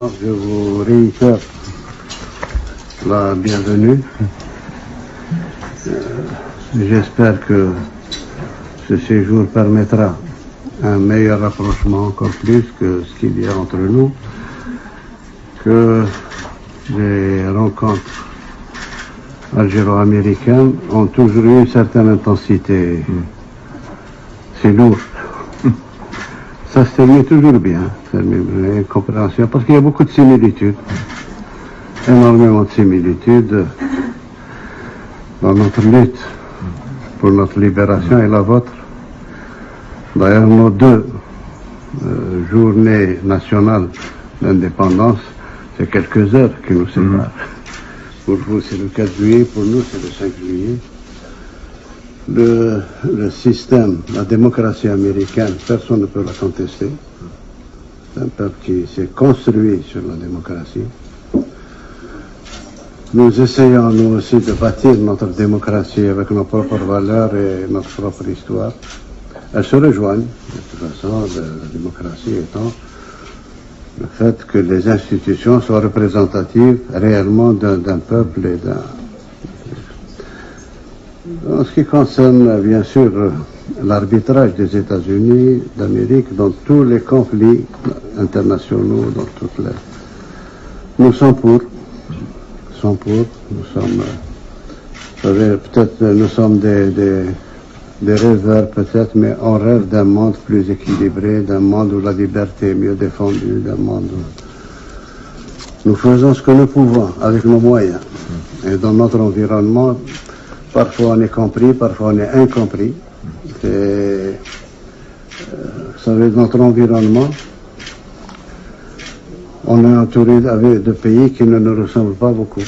Je vous réitère la bienvenue. J'espère que ce séjour permettra un meilleur rapprochement, encore plus que ce qu'il y a entre nous, que les rencontres algéro-américaines ont toujours eu une certaine intensité. C'est lourd. Ça se termine toujours bien, une compréhension, parce qu'il y a beaucoup de similitudes, énormément de similitudes dans notre lutte pour notre libération et la vôtre. D'ailleurs, nos deux journées nationales d'indépendance, c'est quelques heures qui nous séparent. Pour vous, c'est le 4 juillet, pour nous, c'est le 5 juillet. Le système, la démocratie américaine, personne ne peut la contester. C'est un peuple qui s'est construit sur la démocratie. Nous essayons, nous aussi, de bâtir notre démocratie avec nos propres valeurs et notre propre histoire. Elles se rejoignent. De toute façon, la démocratie étant le fait que les institutions soient représentatives réellement d'un peuple et d'un... En ce qui concerne, bien sûr, l'arbitrage des États-Unis d'Amérique dans tous les conflits internationaux, dans toutes les... Nous sommes pour. Nous sommes, vous savez, peut-être nous sommes des rêveurs, peut-être, mais on rêve d'un monde plus équilibré, d'un monde où la liberté est mieux défendue, d'un monde où nous faisons ce que nous pouvons avec nos moyens. Et dans notre environnement, parfois on est compris, parfois on est incompris. Vous savez, notre environnement, on est entouré de pays qui ne nous ressemblent pas beaucoup,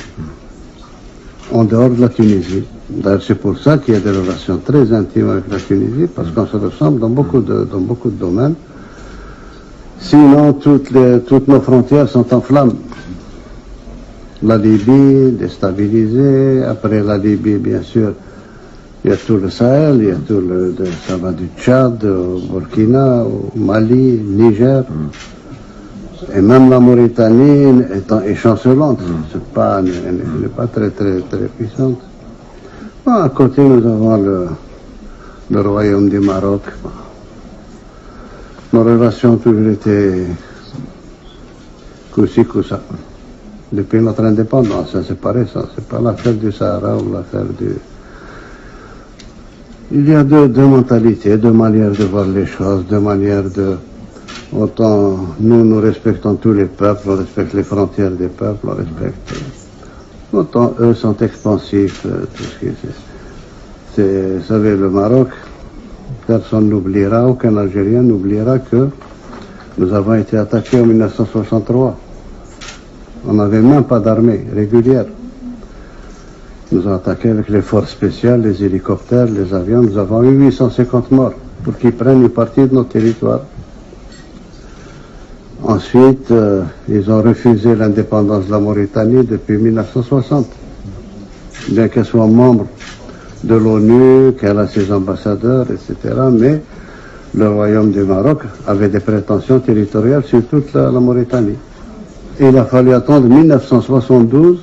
en dehors de la Tunisie. D'ailleurs, c'est pour ça qu'il y a des relations très intimes avec la Tunisie, parce qu'on se ressemble dans beaucoup de domaines. Sinon, toutes nos frontières sont en flammes. La Libye, déstabilisée. Après la Libye, bien sûr, il y a tout le Sahel, il y a tout ça va du Tchad au Burkina, au Mali, Niger. Et même la Mauritanie est chancelante. Elle n'est pas très puissante. Bon, à côté, nous avons le royaume du Maroc. Nos relations ont toujours été coup-ci, coup-ça. Depuis notre indépendance, ça c'est pareil, ça. C'est pas l'affaire du Sahara ou l'affaire du... Il y a deux mentalités, deux manières de voir les choses, deux manières de... Autant nous respectons tous les peuples, on respecte les frontières des peuples, on respecte... Autant eux sont expansifs, tout ce qui c'est... Vous savez, le Maroc, personne n'oubliera, aucun Algérien n'oubliera que nous avons été attaqués en 1963. On n'avait même pas d'armée régulière. Ils nous ont attaqués avec les forces spéciales, les hélicoptères, les avions. Nous avons eu 850 morts pour qu'ils prennent une partie de notre territoire. Ensuite, ils ont refusé l'indépendance de la Mauritanie depuis 1960. Bien qu'elle soit membre de l'ONU, qu'elle a ses ambassadeurs, etc. Mais le royaume du Maroc avait des prétentions territoriales sur toute la Mauritanie. Il a fallu attendre 1972,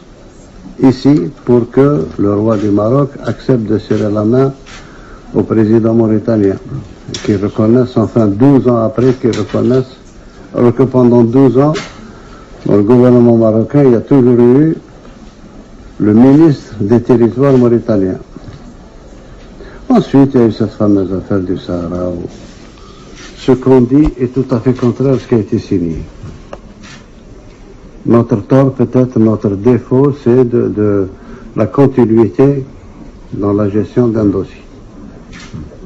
ici, pour que le roi du Maroc accepte de serrer la main au président mauritanien. Qu'il reconnaisse, enfin 12 ans après, qu'il reconnaisse, alors que pendant 12 ans, dans le gouvernement marocain, il y a toujours eu le ministre des territoires mauritaniens. Ensuite, il y a eu cette fameuse affaire du Sahara, où ce qu'on dit est tout à fait contraire à ce qui a été signé. Notre tort, peut-être notre défaut, c'est de la continuité dans la gestion d'un dossier.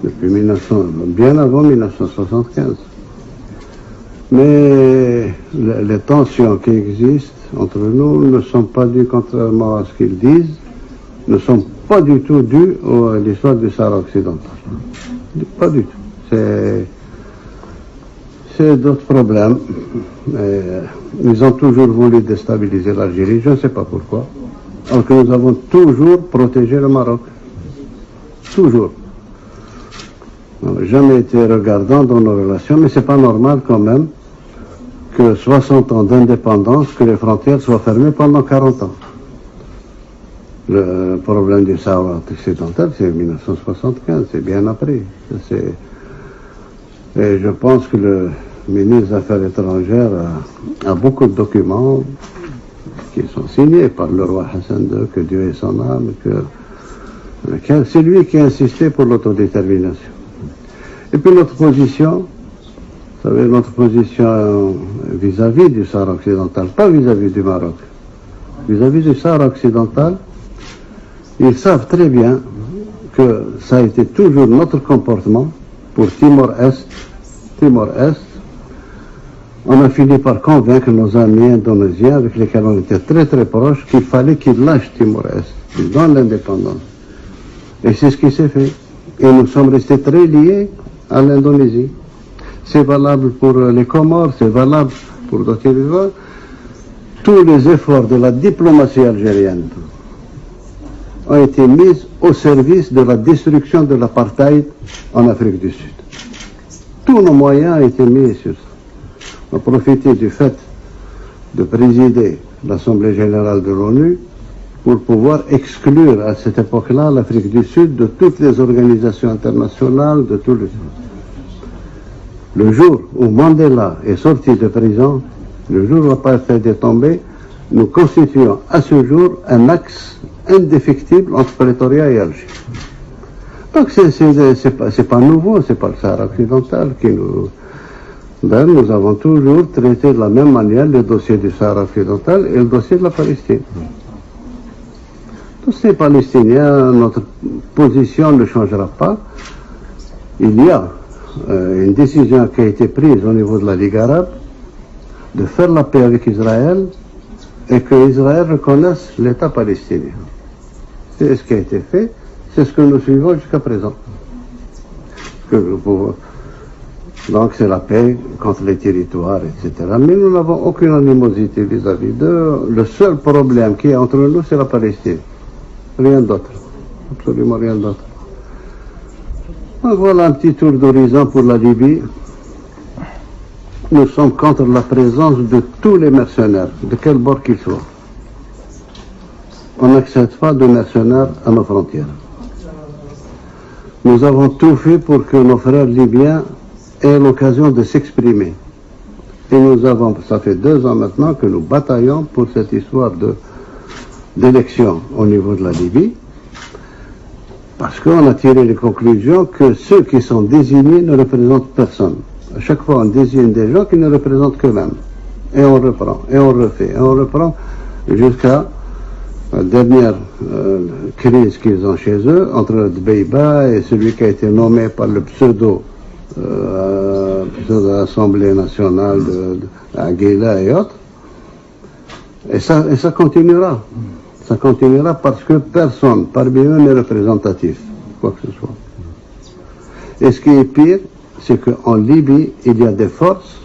Depuis bien avant 1975. Mais les tensions qui existent entre nous ne sont pas dues, contrairement à ce qu'ils disent, ne sont pas du tout dues à l'histoire du Sahara occidental. Pas du tout. C'est d'autres problèmes. Ils ont toujours voulu déstabiliser l'Algérie, je ne sais pas pourquoi. Alors que nous avons toujours protégé le Maroc. Toujours. On n'a jamais été regardant dans nos relations, mais c'est pas normal quand même que 60 ans d'indépendance, que les frontières soient fermées pendant 40 ans. Le problème du Sahara occidental, c'est 1975, c'est bien après. Et je pense que le ministre des Affaires étrangères a beaucoup de documents qui sont signés par le roi Hassan II, que Dieu ait son âme, c'est lui qui a insisté pour l'autodétermination. Et puis notre position, vous savez, notre position vis-à-vis du Sahara occidental, pas vis-à-vis du Maroc, vis-à-vis du Sahara occidental, ils savent très bien que ça a été toujours notre comportement pour Timor-Est. Timor-Est, on a fini par convaincre nos amis indonésiens avec lesquels on était très très proches qu'il fallait qu'ils lâchent Timor-Est, qu'ils donnent l'indépendance. Et c'est ce qui s'est fait. Et nous sommes restés très liés à l'Indonésie. C'est valable pour les Comores, c'est valable pour d'autres vivants. Tous les efforts de la diplomatie algérienne ont été mis au service de la destruction de l'apartheid en Afrique du Sud. Tous nos moyens ont été mis sur ça. On a profité du fait de présider l'Assemblée générale de l'ONU pour pouvoir exclure à cette époque-là l'Afrique du Sud de toutes les organisations internationales, de tous les... Le jour où Mandela est sorti de prison, le jour où l'apartheid est tombé, nous constituons à ce jour un axe indéfectible entre Pretoria et Alger. Donc c'est pas nouveau, c'est pas le Sahara occidental qui nous... Ben, nous avons toujours traité de la même manière le dossier du Sahara occidental et le dossier de la Palestine. Tous ces Palestiniens, notre position ne changera pas. Il y a une décision qui a été prise au niveau de la Ligue arabe de faire la paix avec Israël et que Israël reconnaisse l'État palestinien. C'est ce qui a été fait, c'est ce que nous suivons jusqu'à présent. Donc c'est la paix contre les territoires, etc. Mais nous n'avons aucune animosité vis-à-vis d'eux. Le seul problème qui est entre nous, c'est la Palestine. Rien d'autre. Absolument rien d'autre. Voilà un petit tour d'horizon pour la Libye. Nous sommes contre la présence de tous les mercenaires, de quel bord qu'ils soient. On n'accepte pas de mercenaires à nos frontières. Nous avons tout fait pour que nos frères libyens aient l'occasion de s'exprimer. Et nous avons, ça fait 2 ans maintenant que nous bataillons pour cette histoire d'élection au niveau de la Libye, parce qu'on a tiré les conclusions que ceux qui sont désignés ne représentent personne. À chaque fois, on désigne des gens qui ne représentent qu'eux-mêmes. Et on reprend, et on refait, et on reprend jusqu'à la dernière crise qu'ils ont chez eux, entre Dbeiba et celui qui a été nommé par le pseudo Assemblée nationale de Aguila et autres. Et ça continuera. Ça continuera parce que personne parmi eux n'est représentatif, quoi que ce soit. Et ce qui est pire, c'est qu'en Libye, il y a des forces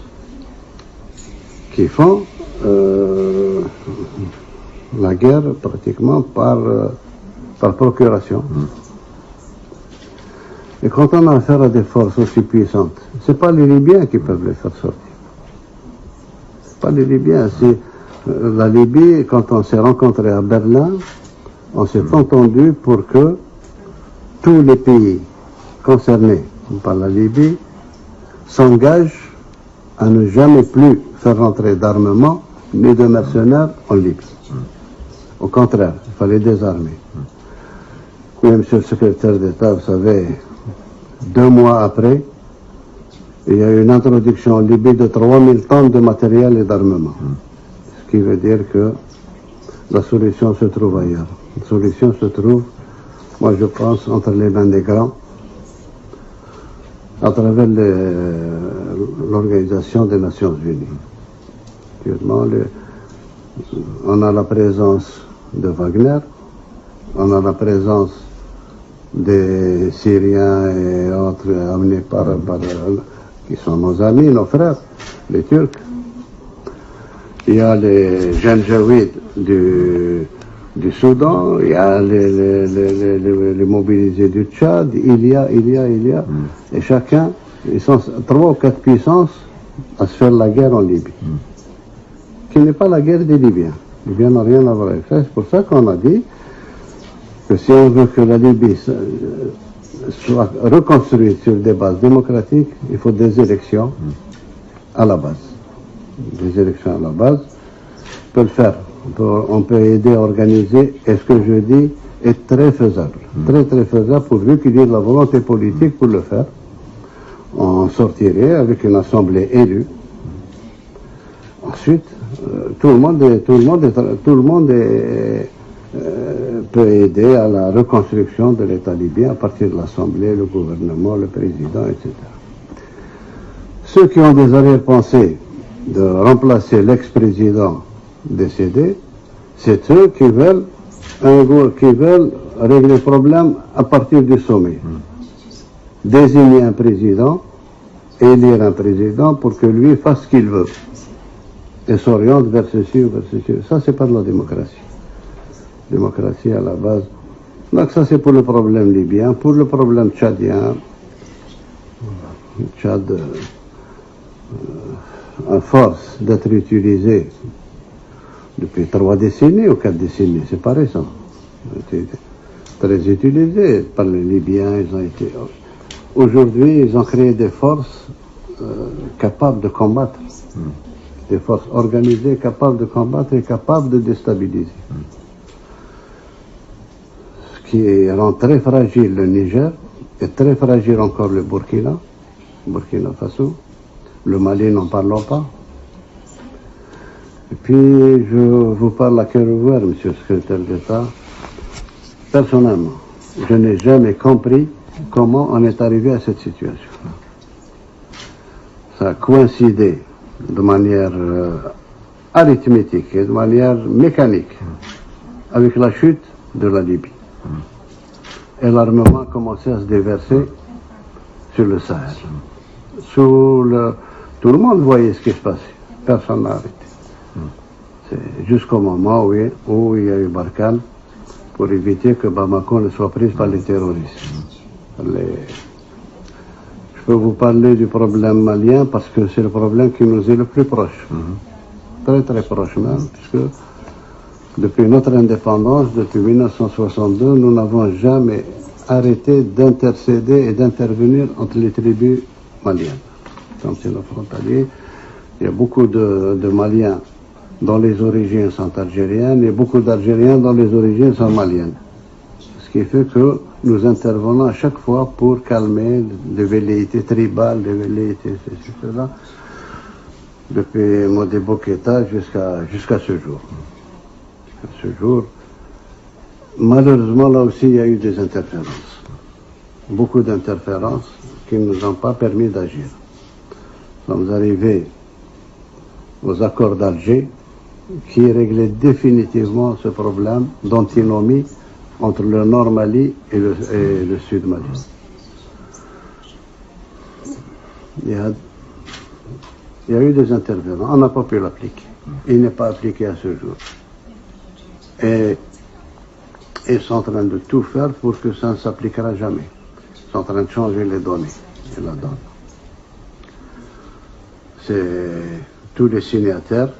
qui font la guerre pratiquement par procuration. Et quand on a affaire à des forces aussi puissantes, ce n'est pas les Libyens qui peuvent les faire sortir. Ce n'est pas les Libyens, c'est la Libye. Quand on s'est rencontré à Berlin, on s'est entendu pour que tous les pays concernés par la Libye s'engagent à ne jamais plus faire rentrer d'armement ni de mercenaires en Libye. Au contraire, il fallait désarmer. Oui, monsieur le secrétaire d'État, vous savez, 2 mois après, il y a eu une introduction en Libye de 3000 tonnes de matériel et d'armement. Ce qui veut dire que la solution se trouve ailleurs. La solution se trouve, moi je pense, entre les mains des grands, à travers l'Organisation des Nations Unies. Actuellement, on a la présence de Wagner, on a la présence des Syriens et autres amenés qui sont nos amis, nos frères, les Turcs. Il y a les Janjaouides du Soudan, il y a les mobilisés du Tchad, il y a. Et chacun, ils sont 3 ou 4 puissances à se faire la guerre en Libye, qui n'est pas la guerre des Libyens. Les Libyens n'ont rien à voir avec ça. C'est pour ça qu'on a dit que si on veut que la Libye soit reconstruite sur des bases démocratiques, il faut des élections à la base. Des élections à la base, on peut le faire. On peut aider à organiser, et ce que je dis est très faisable. Très très faisable, pourvu qu'il y ait de la volonté politique pour le faire. On sortirait avec une assemblée élue. Ensuite, tout le monde peut aider à la reconstruction de l'État libyen à partir de l'Assemblée, le gouvernement, le président, etc. Ceux qui ont des arrière-pensées de remplacer l'ex-président décédé, c'est ceux qui veulent régler le problème à partir du sommet. Désigner un président, élire un président pour que lui fasse ce qu'il veut et s'oriente vers ceci ou vers ceci. Ça, c'est pas de la démocratie. Démocratie à la base. Donc ça, c'est pour le problème libyen. Pour le problème tchadien, le Tchad, à force d'être utilisé depuis 3 décennies ou 4 décennies, c'est pas récent. C'était très utilisé par les Libyens. Ils ont été... Aujourd'hui, ils ont créé des forces capables de combattre. Des forces organisées capables de combattre et capables de déstabiliser. Ce qui rend très fragile le Niger et très fragile encore le Burkina Faso, le Mali n'en parlons pas. Et puis je vous parle à cœur ouvert, monsieur le secrétaire d'État. Personnellement, je n'ai jamais compris comment on est arrivé à cette situation. Ça a coïncidé de manière arithmétique et de manière mécanique avec la chute de la Libye. Et l'armement a commencé à se déverser sur le Sahel. Tout le monde voyait ce qui se passait. Personne n'a arrêté. C'est jusqu'au moment où il y a eu Barkhane pour éviter que Bamako ne soit prise par les terroristes. Je peux vous parler du problème malien parce que c'est le problème qui nous est le plus proche. Très très proche même, puisque depuis notre indépendance, depuis 1962, nous n'avons jamais arrêté d'intercéder et d'intervenir entre les tribus maliennes. Comme c'est nos frontaliers, il y a beaucoup de Maliens dont les origines sont algériennes et beaucoup d'Algériens dont les origines sont maliennes. Ce qui fait que nous intervenons à chaque fois pour calmer des velléités tribales, des velléités ceci, cela, depuis Modibo Keïta jusqu'à ce jour. À ce jour, malheureusement, là aussi, il y a eu des interférences. Beaucoup d'interférences qui ne nous ont pas permis d'agir. Nous sommes arrivés aux accords d'Alger qui réglaient définitivement ce problème d'antinomie entre le nord Mali et le sud Mali. Il y a eu des intervenants, on n'a pas pu l'appliquer. Il n'est pas appliqué à ce jour. Et ils sont en train de tout faire pour que ça ne s'appliquera jamais. Ils sont en train de changer les données et la donne. Tous les signataires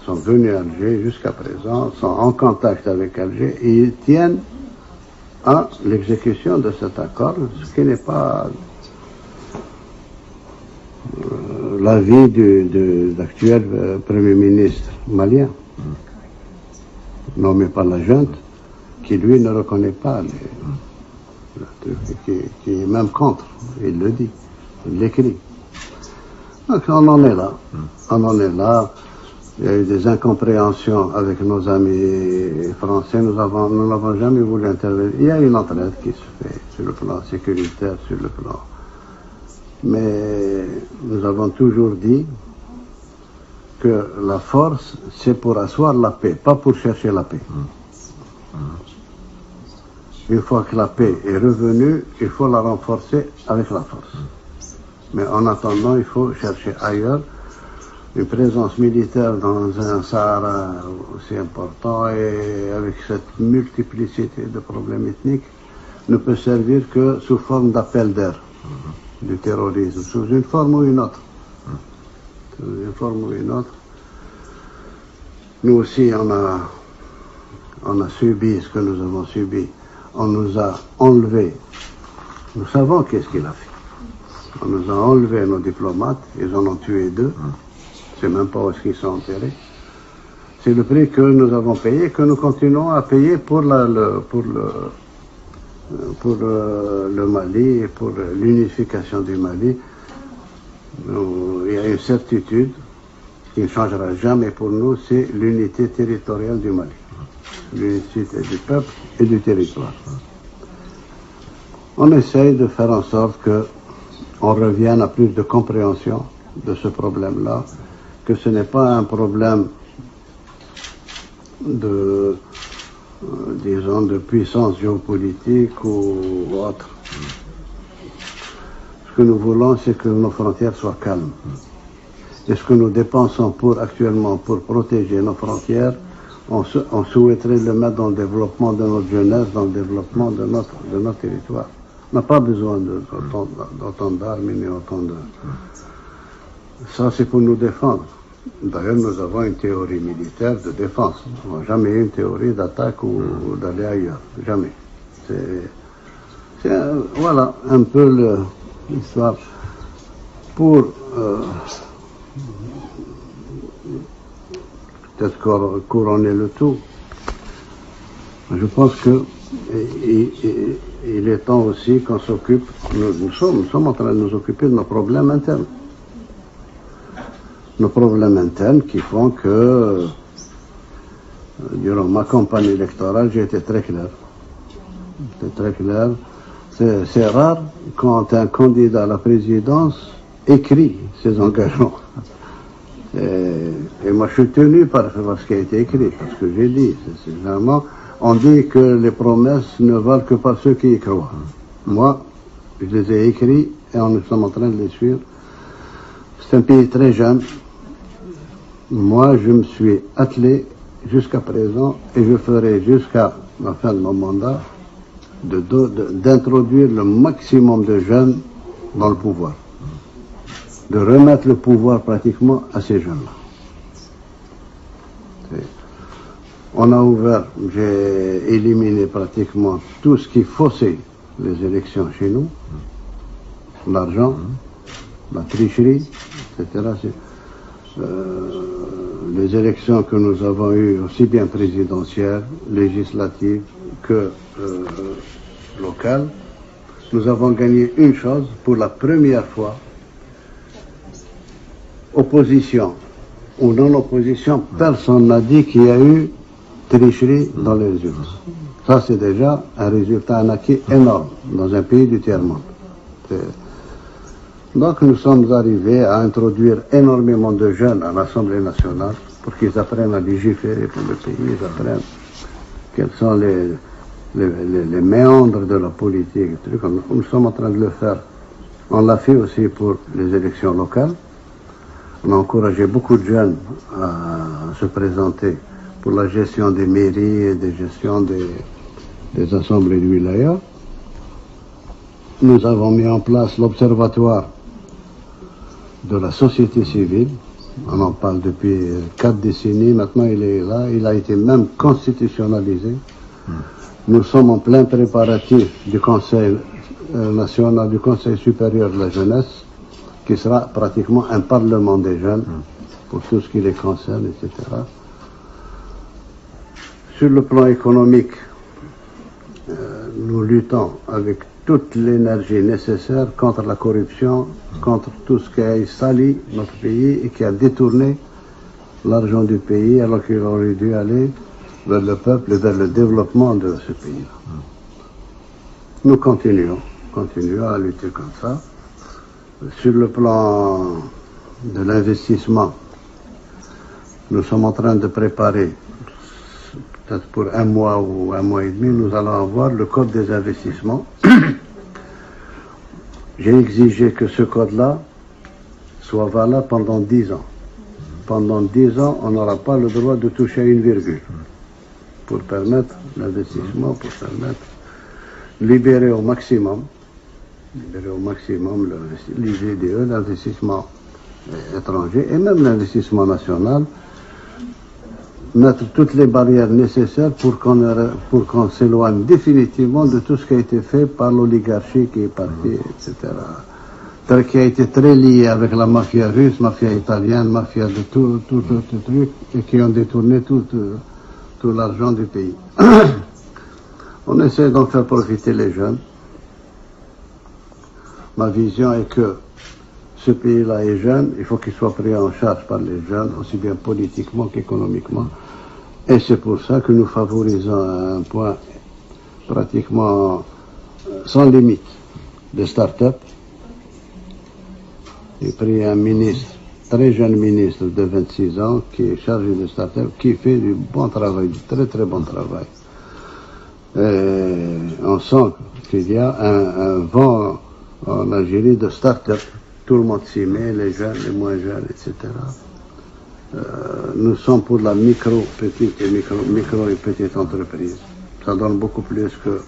sont venus à Alger jusqu'à présent, sont en contact avec Alger et ils tiennent à l'exécution de cet accord, ce qui n'est pas l'avis de l'actuel Premier ministre malien, nommé par la junte, qui lui ne reconnaît pas, qui est même contre, il le dit, il l'écrit. Donc on en est là, il y a eu des incompréhensions avec nos amis français, nous n'avons jamais voulu intervenir. Il y a une entraide qui se fait sur le plan sécuritaire, sur le plan... Mais nous avons toujours dit que la force, c'est pour asseoir la paix, pas pour chercher la paix. Une fois que la paix est revenue, il faut la renforcer avec la force. Mais en attendant, il faut chercher ailleurs. Une présence militaire dans un Sahara aussi important et avec cette multiplicité de problèmes ethniques ne peut servir que sous forme d'appel d'air du terrorisme, sous une forme ou une autre. d'une forme ou une autre. Nous aussi, on a subi ce que nous avons subi. On nous a enlevé. Nous savons qu'est-ce qu'il a fait. On nous a enlevé nos diplomates. Ils en ont tué 2. Je ne sais même pas où est-ce qu'ils sont enterrés. C'est le prix que nous avons payé, que nous continuons à payer pour le Mali et pour l'unification du Mali. Il y a une certitude qui ne changera jamais pour nous, c'est l'unité territoriale du Mali. L'unité du peuple et du territoire. On essaye de faire en sorte qu'on revienne à plus de compréhension de ce problème-là, que ce n'est pas un problème de puissance géopolitique ou autre. Ce que nous voulons, c'est que nos frontières soient calmes. Et ce que nous dépensons actuellement pour protéger nos frontières, on souhaiterait le mettre dans le développement de notre jeunesse, dans le développement de notre territoire. On n'a pas besoin d'autant d'armes ni autant de... Ça, c'est pour nous défendre. D'ailleurs, nous avons une théorie militaire de défense. On n'a jamais eu une théorie d'attaque ou d'aller ailleurs. Jamais. Voilà un peu l'histoire. Pour peut-être couronner le tout, je pense que il est temps aussi qu'on s'occupe, nous sommes en train de nous occuper de nos problèmes internes. Nos problèmes internes qui font que, durant ma campagne électorale, j'ai été très clair. C'est rare quand un candidat à la présidence écrit ses engagements. Et moi, je suis tenu par ce qui a été écrit, parce que j'ai dit, généralement, on dit que les promesses ne valent que par ceux qui y croient. Moi, je les ai écrits et nous sommes en train de les suivre. C'est un pays très jeune. Moi, je me suis attelé jusqu'à présent et je ferai jusqu'à la fin de mon mandat d'introduire le maximum de jeunes dans le pouvoir. De remettre le pouvoir pratiquement à ces jeunes-là. On a ouvert, j'ai éliminé pratiquement tout ce qui faussait les élections chez nous, l'argent, la tricherie, etc. Les élections que nous avons eues, aussi bien présidentielles, législatives que locales, nous avons gagné une chose, pour la première fois, opposition ou non-opposition, personne n'a dit qu'il y a eu tricherie dans les résultats. Ça, c'est déjà un résultat, un acquis énorme dans un pays du tiers-monde. Donc, nous sommes arrivés à introduire énormément de jeunes à l'Assemblée nationale pour qu'ils apprennent à légiférer pour le pays, ils apprennent quels sont les méandres de la politique. Nous sommes en train de le faire. On l'a fait aussi pour les élections locales. On a encouragé beaucoup de jeunes à se présenter pour la gestion des mairies et des gestions des assemblées de wilaya. Nous avons mis en place l'observatoire de la société civile. On en parle depuis 4 décennies. Maintenant, il est là. Il a été même constitutionnalisé. Nous sommes en plein préparatif du Conseil national, du Conseil supérieur de la jeunesse, qui sera pratiquement un parlement des jeunes pour tout ce qui les concerne, etc. Sur le plan économique, nous luttons avec toute l'énergie nécessaire contre la corruption, contre tout ce qui a sali notre pays et qui a détourné l'argent du pays alors qu'il aurait dû aller vers le peuple et vers le développement de ce pays-là. Nous continuons à lutter comme ça. Sur le plan de l'investissement, nous sommes en train de préparer, peut-être pour 1 mois ou 1 mois et demi, nous allons avoir le code des investissements. J'ai exigé que ce code-là soit valable pendant 10 ans. Pendant 10 ans, on n'aura pas le droit de toucher à une virgule pour permettre l'investissement, pour permettre libérer au maximum les IDE, l'investissement étranger, et même l'investissement national, mettre toutes les barrières nécessaires pour qu'on s'éloigne définitivement de tout ce qui a été fait par l'oligarchie qui est partie, etc. Qui a été très lié avec la mafia russe, mafia italienne, mafia de tout truc, et qui ont détourné tout l'argent du pays. On essaie d'en faire profiter les jeunes. Ma vision est que ce pays-là est jeune, il faut qu'il soit pris en charge par les jeunes, aussi bien politiquement qu'économiquement. Et c'est pour ça que nous favorisons à un point pratiquement sans limite des start-up. J'ai pris un ministre, très jeune ministre de 26 ans, qui est chargé de start-up, qui fait du bon travail, du très très bon travail. Et on sent qu'il y a un vent en Algérie de start-up. Tout le monde s'y met, les jeunes, les moins jeunes, etc. Nous sommes pour la micro et petite entreprise. Ça donne beaucoup plus que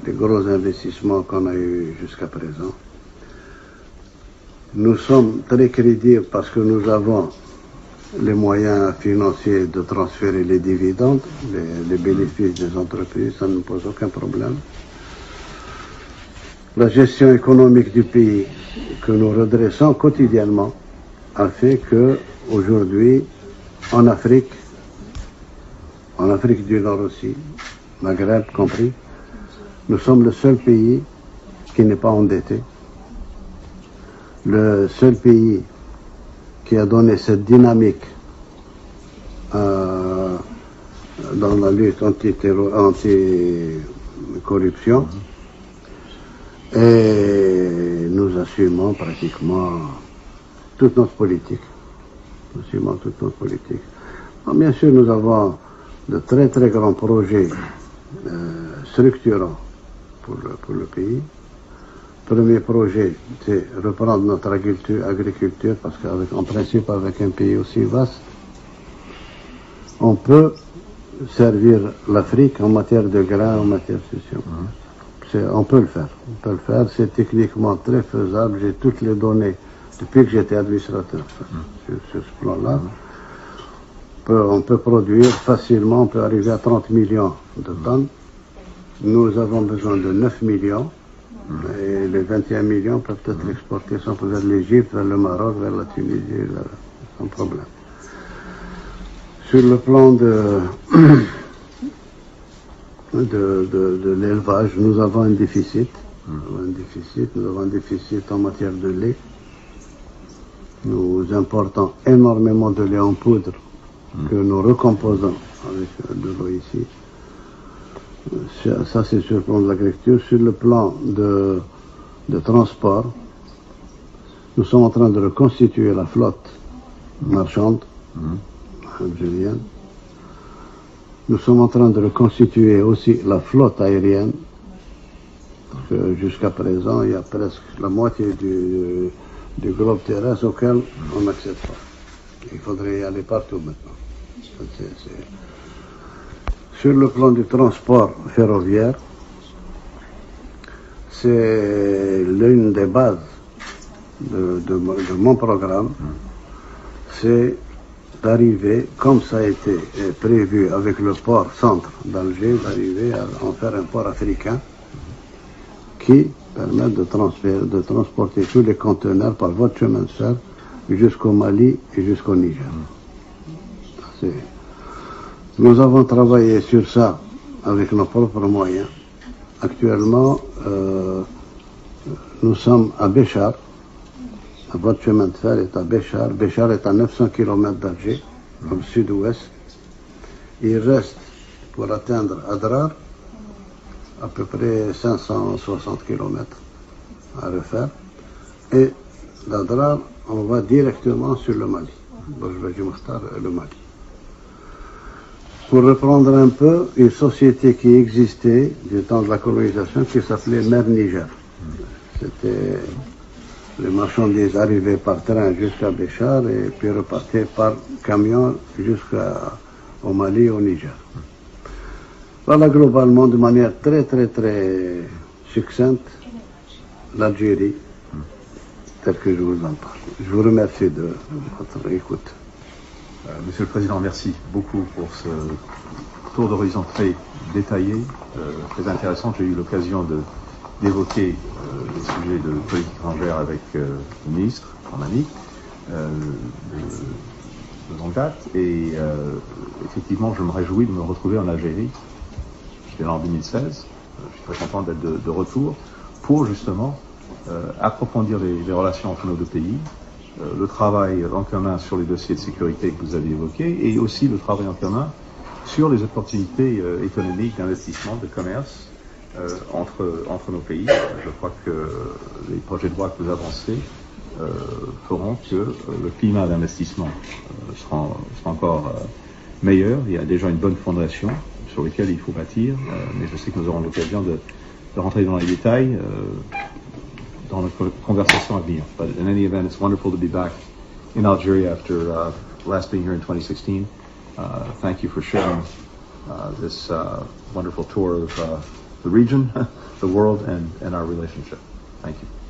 les gros investissements qu'on a eu jusqu'à présent. Nous sommes très crédibles parce que nous avons les moyens financiers de transférer les dividendes, les bénéfices des entreprises, ça ne nous pose aucun problème. La gestion économique du pays que nous redressons quotidiennement a fait que aujourd'hui, en Afrique du Nord aussi, Maghreb compris, nous sommes le seul pays qui n'est pas endetté, le seul pays qui a donné cette dynamique dans la lutte anti-corruption. Et nous assumons pratiquement toute notre politique. Bon, bien sûr, nous avons de très très grands projets structurants pour le pays. Premier projet, c'est reprendre notre agriculture, parce qu'en principe, avec un pays aussi vaste, on peut servir l'Afrique en matière de grains, en matière de ceci. On peut le faire, c'est techniquement très faisable, j'ai toutes les données depuis que j'étais administrateur sur ce plan-là. On peut produire facilement, on peut arriver à 30 millions de tonnes. Nous avons besoin de 9 millions, et les 21 millions peuvent être exportés sans vers l'Égypte, vers le Maroc, vers la Tunisie, sans problème. Sur le plan de l'élevage, nous avons un déficit. Nous avons un déficit en matière de lait. Nous importons énormément de lait en poudre que nous recomposons avec de l'eau ici. Ça, c'est sur le plan de l'agriculture. Sur le plan de transport, nous sommes en train de reconstituer la flotte marchande algérienne. Nous sommes en train de reconstituer aussi la flotte aérienne, parce que jusqu'à présent, il y a presque la moitié du globe terrestre auquel on n'accède pas. Il faudrait y aller partout maintenant. Sur le plan du transport ferroviaire, c'est l'une des bases de mon programme, c'est d'arriver, comme ça a été prévu avec le port centre d'Alger, d'arriver à en faire un port africain qui permet de transporter tous les conteneurs par voie de chemin de fer jusqu'au Mali et jusqu'au Niger. Nous avons travaillé sur ça avec nos propres moyens. Actuellement, nous sommes à Béchar. La voie de chemin de fer est à Béchar. Béchar est à 900 km d'Alger, au sud-ouest. Il reste, pour atteindre Adrar, à peu près 560 km à refaire. Et d'Adrar, on va directement sur le Mali. Le Mali. Pour reprendre un peu, une société qui existait du temps de la colonisation qui s'appelait Mer Niger. C'était les marchandises arrivaient par train jusqu'à Béchar et puis repartaient par camion jusqu'au Mali et au Niger. Voilà globalement, de manière très très très succincte, l'Algérie tel que je vous en parle. Je vous remercie de votre écoute. Monsieur le Président, merci beaucoup pour ce tour d'horizon très détaillé, très intéressant. J'ai eu l'occasion d'évoquer les sujets de politique étrangère avec le ministre, Romani, de Zongat, et effectivement, je me réjouis de me retrouver en Algérie. J'étais là en 2016. Je suis très content d'être de retour pour justement approfondir les relations entre nos deux pays, le travail en commun sur les dossiers de sécurité que vous avez évoqués et aussi le travail en commun sur les opportunités économiques, d'investissement, de commerce entre nos pays. Je crois que les projets de loi que vous avancez feront que le climat d'investissement sera encore meilleur. Il y a déjà une bonne fondation sur laquelle il faut bâtir, mais je sais que nous aurons l'occasion de rentrer dans les détails dans notre conversation à venir. But in any event, it's wonderful to be back in Algeria after last being here in 2016. Thank you for sharing this wonderful tour of the region, the world, and our relationship. Thank you.